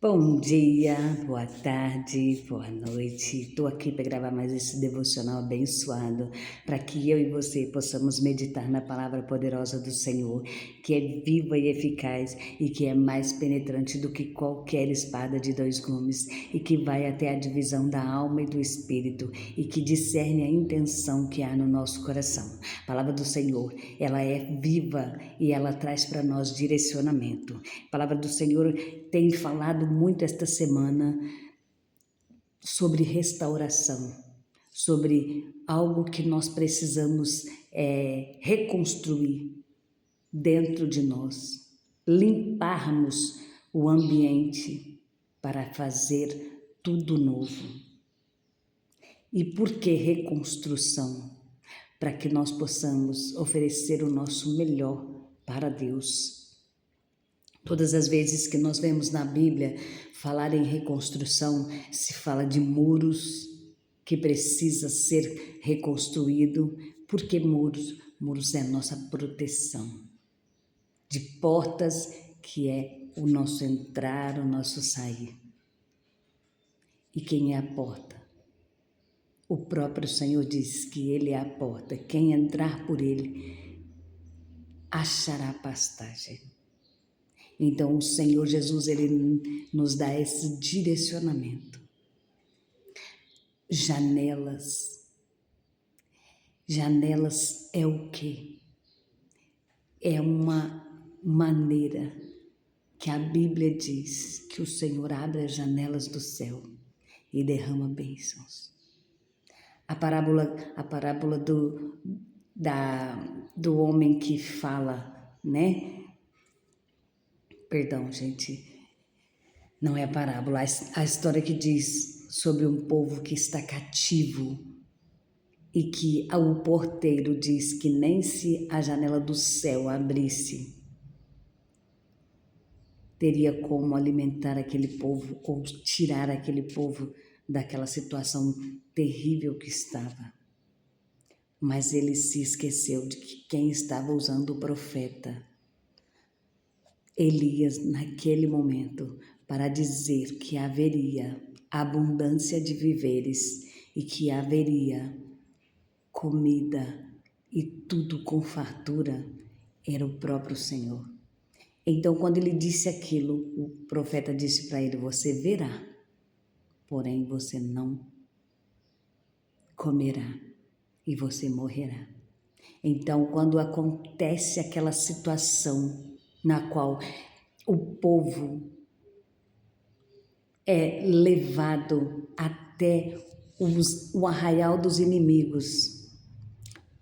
Bom dia, boa tarde, boa noite. Estou aqui para gravar mais esse devocional abençoado, para que eu e você possamos meditar na palavra poderosa do Senhor, que é viva e eficaz e que é mais penetrante do que qualquer espada de dois gumes e que vai até a divisão da alma e do espírito e que discerne a intenção que há no nosso coração. A palavra do Senhor, ela é viva e ela traz para nós direcionamento. A palavra do Senhor tem falado muito esta semana sobre restauração, sobre algo que nós precisamos reconstruir dentro de nós, limparmos o ambiente para fazer tudo novo. E por que reconstrução? Para que nós possamos oferecer o nosso melhor para Deus. Todas as vezes que nós vemos na Bíblia falar em reconstrução, se fala de muros que precisa ser reconstruído. Por que muros? Muros é a nossa proteção. De portas, que é o nosso entrar, o nosso sair. E quem é a porta? O próprio Senhor diz que Ele é a porta. Quem entrar por Ele achará pastagem. Então, o Senhor Jesus, Ele nos dá esse direcionamento. Janelas. Janelas é o quê? É uma maneira que a Bíblia diz que o Senhor abre as janelas do céu e derrama bênçãos. A parábola do homem que fala, né? Perdão, gente, não é a parábola, a história que diz sobre um povo que está cativo e que o porteiro diz que nem se a janela do céu abrisse, teria como alimentar aquele povo ou tirar aquele povo daquela situação terrível que estava. Mas ele se esqueceu de que quem estava usando o profeta Elias naquele momento para dizer que haveria abundância de víveres e que haveria comida e tudo com fartura, era o próprio Senhor. Então, quando ele disse aquilo, o profeta disse para ele: você verá, porém você não comerá e você morrerá. Então, quando acontece aquela situação na qual o povo é levado até o arraial dos inimigos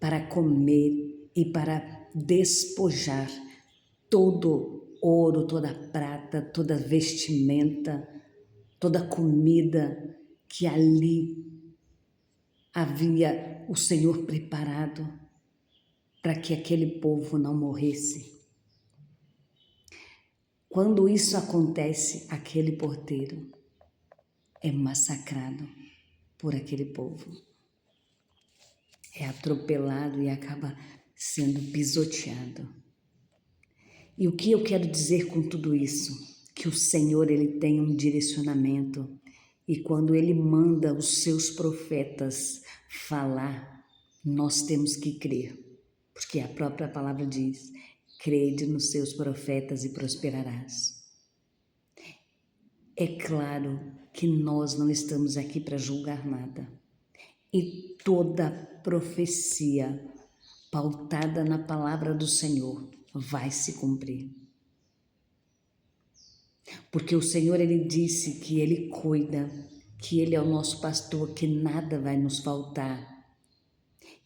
para comer e para despojar todo ouro, toda prata, toda vestimenta, toda comida que ali havia o Senhor preparado para que aquele povo não morresse. Quando isso acontece, aquele porteiro é massacrado por aquele povo. É atropelado e acaba sendo pisoteado. E o que eu quero dizer com tudo isso? Que o Senhor, Ele tem um direcionamento. E quando Ele manda os seus profetas falar, nós temos que crer. Porque a própria palavra diz: crede nos seus profetas e prosperarás. É claro que nós não estamos aqui para julgar nada. E toda profecia pautada na palavra do Senhor vai se cumprir. Porque o Senhor, Ele disse que Ele cuida, que Ele é o nosso pastor, que nada vai nos faltar.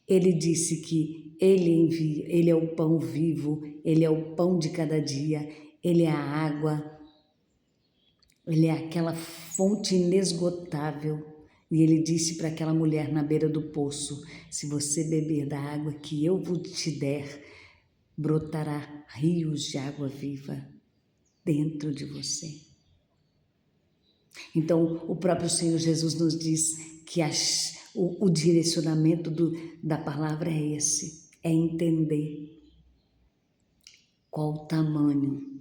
Ele disse que Ele envia, Ele é o pão vivo, Ele é o pão de cada dia, Ele é a água, Ele é aquela fonte inesgotável. E Ele disse para aquela mulher na beira do poço: se você beber da água que eu te der, brotará rios de água viva dentro de você. Então, o próprio Senhor Jesus nos diz que o direcionamento da palavra é esse, é entender qual o tamanho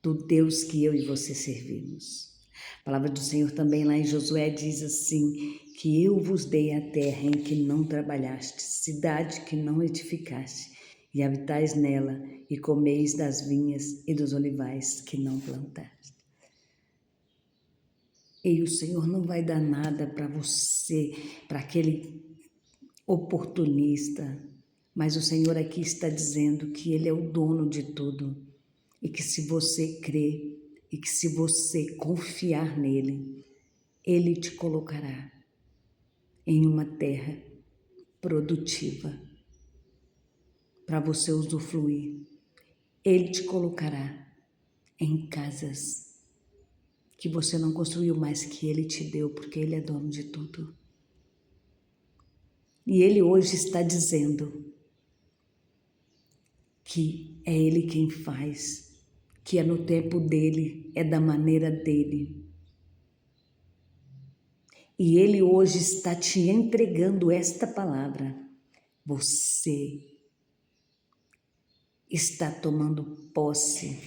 do Deus que eu e você servimos. A palavra do Senhor também lá em Josué diz assim, que eu vos dei a terra em que não trabalhaste, cidade que não edificaste, e habitais nela, e comeis das vinhas e dos olivais que não plantaste. E o Senhor não vai dar nada para você, para aquele oportunista, mas o Senhor aqui está dizendo que Ele é o dono de tudo, e que se você crer, e que se você confiar nele, Ele te colocará em uma terra produtiva para você usufruir. Ele te colocará em casas que você não construiu, mas que Ele te deu, porque Ele é dono de tudo. E Ele hoje está dizendo que é Ele quem faz, que é no tempo dEle, é da maneira dEle. E Ele hoje está te entregando esta palavra. Você está tomando posse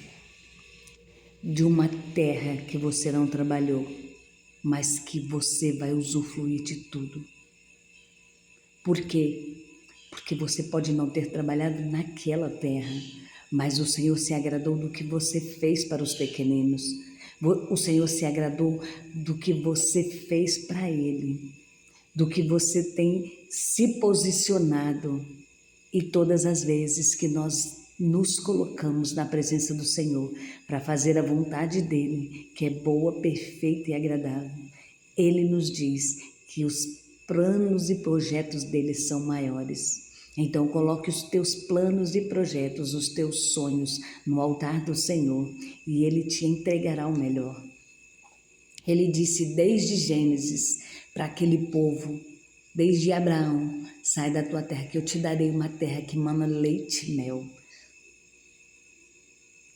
de uma terra que você não trabalhou, mas que você vai usufruir de tudo. Por quê? Porque você pode não ter trabalhado naquela terra, mas o Senhor se agradou do que você fez para os pequeninos. O Senhor se agradou do que você fez para Ele, do que você tem se posicionado. E todas as vezes que nós nos colocamos na presença do Senhor para fazer a vontade dEle, que é boa, perfeita e agradável, Ele nos diz que os planos e projetos dEle são maiores. Então coloque os teus planos e projetos, os teus sonhos no altar do Senhor e Ele te entregará o melhor. Ele disse desde Gênesis para aquele povo, desde Abraão, sai da tua terra que eu te darei uma terra que mana leite e mel.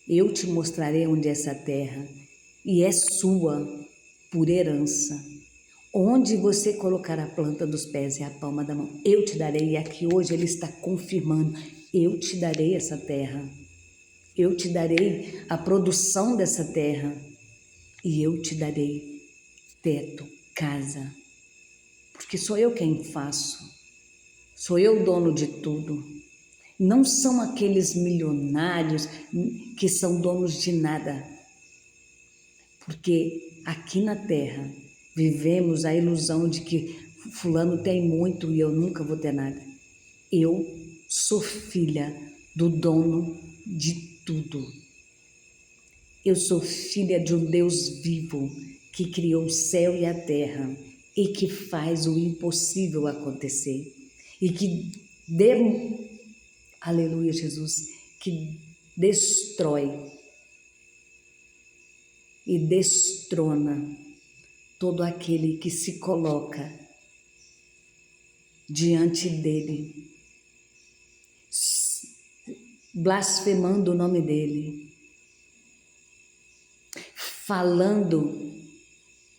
Eu te mostrarei onde é essa terra e é sua por herança. Onde você colocar a planta dos pés e a palma da mão, eu te darei. E aqui hoje Ele está confirmando, eu te darei essa terra. Eu te darei a produção dessa terra e eu te darei teto, casa. Porque sou eu quem faço, sou eu o dono de tudo. Não são aqueles milionários que são donos de nada. Porque aqui na terra vivemos a ilusão de que fulano tem muito e eu nunca vou ter nada. Eu sou filha do dono de tudo. Eu sou filha de um Deus vivo que criou o céu e a terra e que faz o impossível acontecer e que aleluia, Jesus, que destrói e destrona todo aquele que se coloca diante dele, blasfemando o nome dele, falando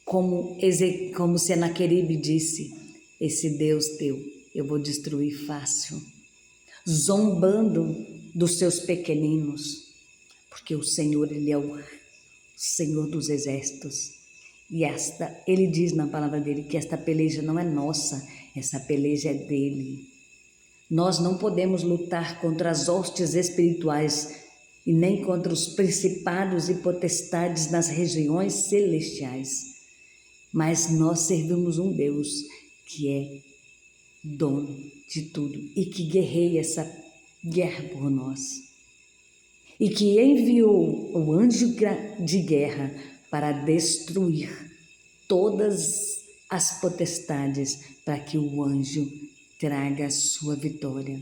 como Senaqueribe disse, esse Deus teu eu vou destruir fácil, zombando dos seus pequeninos, porque o Senhor, Ele é o Senhor dos exércitos. E Ele diz na palavra dele que esta peleja não é nossa, essa peleja é dele. Nós não podemos lutar contra as hostes espirituais e nem contra os principados e potestades nas regiões celestiais. Mas nós servimos um Deus que é dono de tudo e que guerreia essa guerra por nós. E que enviou o anjo de guerra para destruir todas as potestades, para que o anjo traga a sua vitória.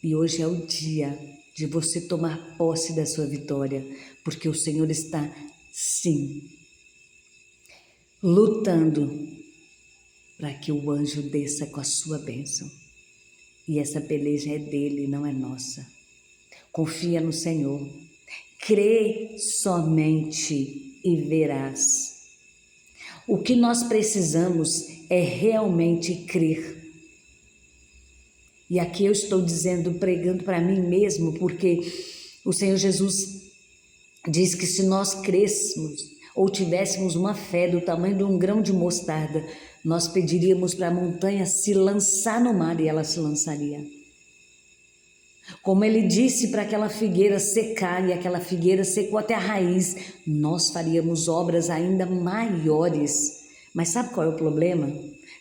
E hoje é o dia de você tomar posse da sua vitória, porque o Senhor está, sim, lutando para que o anjo desça com a sua bênção. E essa peleja é dele, não é nossa. Confia no Senhor, crê somente e verás. O que nós precisamos é realmente crer. E aqui eu estou dizendo, pregando para mim mesmo, porque o Senhor Jesus diz que se nós crêssemos, ou tivéssemos uma fé do tamanho de um grão de mostarda, nós pediríamos para a montanha se lançar no mar e ela se lançaria. Como ele disse para aquela figueira secar e aquela figueira secou até a raiz, nós faríamos obras ainda maiores. Mas sabe qual é o problema?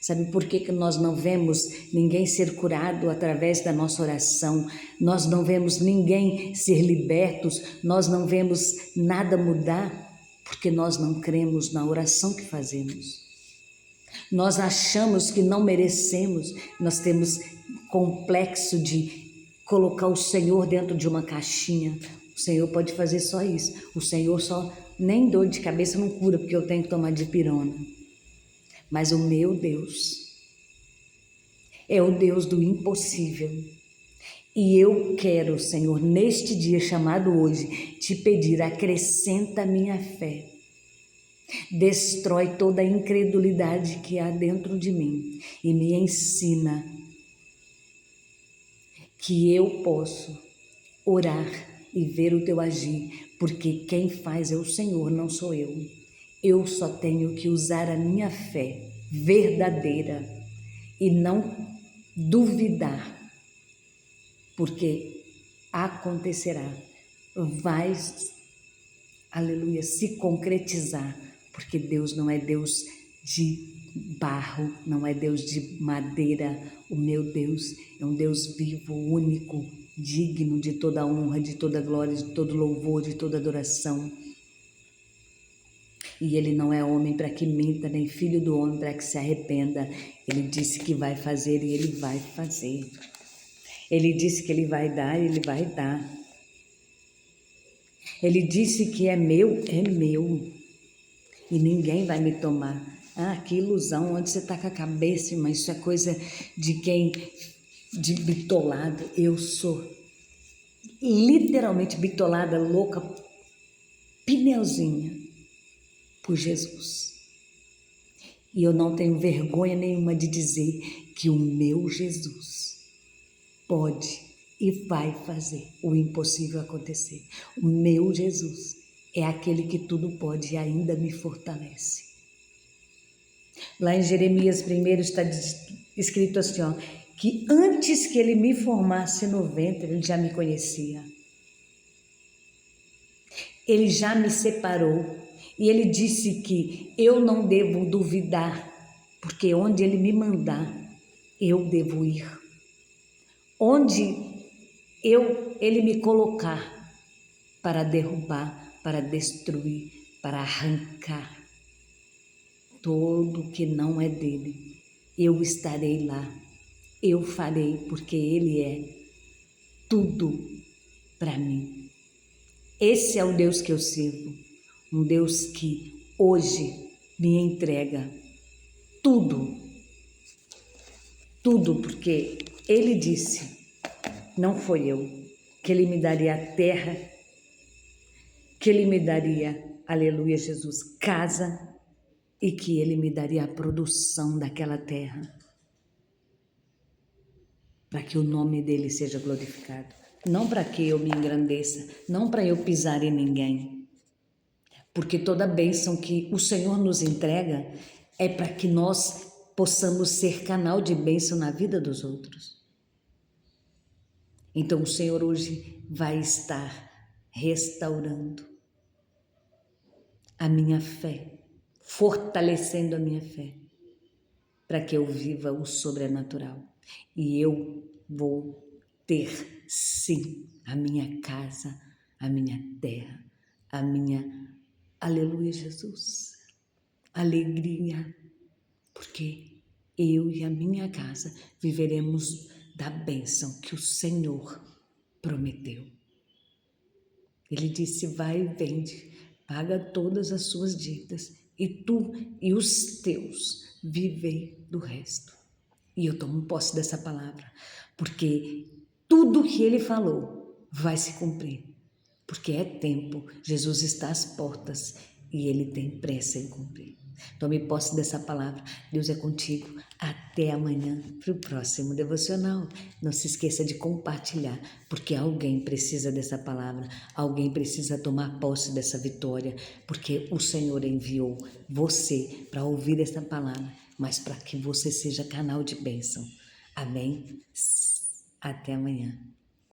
Sabe por que nós não vemos ninguém ser curado através da nossa oração? Nós não vemos ninguém ser libertos, nós não vemos nada mudar, porque nós não cremos na oração que fazemos. Nós achamos que não merecemos, nós temos complexo de colocar o Senhor dentro de uma caixinha. O Senhor pode fazer só isso. O Senhor só nem dor de cabeça não cura, porque eu tenho que tomar dipirona. Mas o meu Deus é o Deus do impossível. E eu quero, Senhor, neste dia chamado hoje, te pedir, acrescenta a minha fé. Destrói toda a incredulidade que há dentro de mim e me ensina que eu posso orar e ver o teu agir, porque quem faz é o Senhor, não sou eu. Eu só tenho que usar a minha fé verdadeira e não duvidar, porque acontecerá, vai, aleluia, se concretizar, porque Deus não é Deus de barro, não é Deus de madeira. O meu Deus é um Deus vivo, único, digno de toda honra, de toda glória, de todo louvor, de toda adoração. E ele não é homem para que minta, nem filho do homem para que se arrependa. Ele disse que vai fazer e ele vai fazer. Ele disse que ele vai dar e ele vai dar. Ele disse que é meu. E ninguém vai me tomar. Ah, que ilusão, onde você está com a cabeça, mas isso é coisa de quem, de bitolado. Eu sou literalmente bitolada, louca, pneuzinha por Jesus. E eu não tenho vergonha nenhuma de dizer que o meu Jesus pode e vai fazer o impossível acontecer. O meu Jesus é aquele que tudo pode e ainda me fortalece. Lá em Jeremias 1 está escrito assim, ó, que antes que ele me formasse no ventre, ele já me conhecia. Ele já me separou e ele disse que eu não devo duvidar, porque onde ele me mandar, eu devo ir. Onde ele me colocar para derrubar, para destruir, para arrancar todo que não é dele, eu estarei lá, eu farei, porque ele é tudo para mim. Esse é o Deus que eu sirvo, um Deus que hoje me entrega tudo, porque ele disse, não foi eu, que ele me daria a terra, que ele me daria, aleluia Jesus, casa, e que ele me daria a produção daquela terra, para que o nome dele seja glorificado. Não para que eu me engrandeça, não para eu pisar em ninguém, porque toda bênção que o Senhor nos entrega é para que nós possamos ser canal de bênção na vida dos outros. Então o Senhor hoje vai estar restaurando a minha fé, fortalecendo a minha fé, para que eu viva o sobrenatural. E eu vou ter, sim, a minha casa, a minha terra, a minha, aleluia Jesus, alegria, porque eu e a minha casa viveremos da bênção que o Senhor prometeu. Ele disse, vai e vende, paga todas as suas dívidas, e tu e os teus vivei do resto. E eu tomo posse dessa palavra, porque tudo que ele falou vai se cumprir, porque é tempo, Jesus está às portas e ele tem pressa em cumprir. Tome posse dessa palavra. Deus é contigo. Até amanhã para o próximo devocional. Não se esqueça de compartilhar, porque alguém precisa dessa palavra. Alguém precisa tomar posse dessa vitória, porque o Senhor enviou você para ouvir essa palavra, mas para que você seja canal de bênção. Amém? Até amanhã.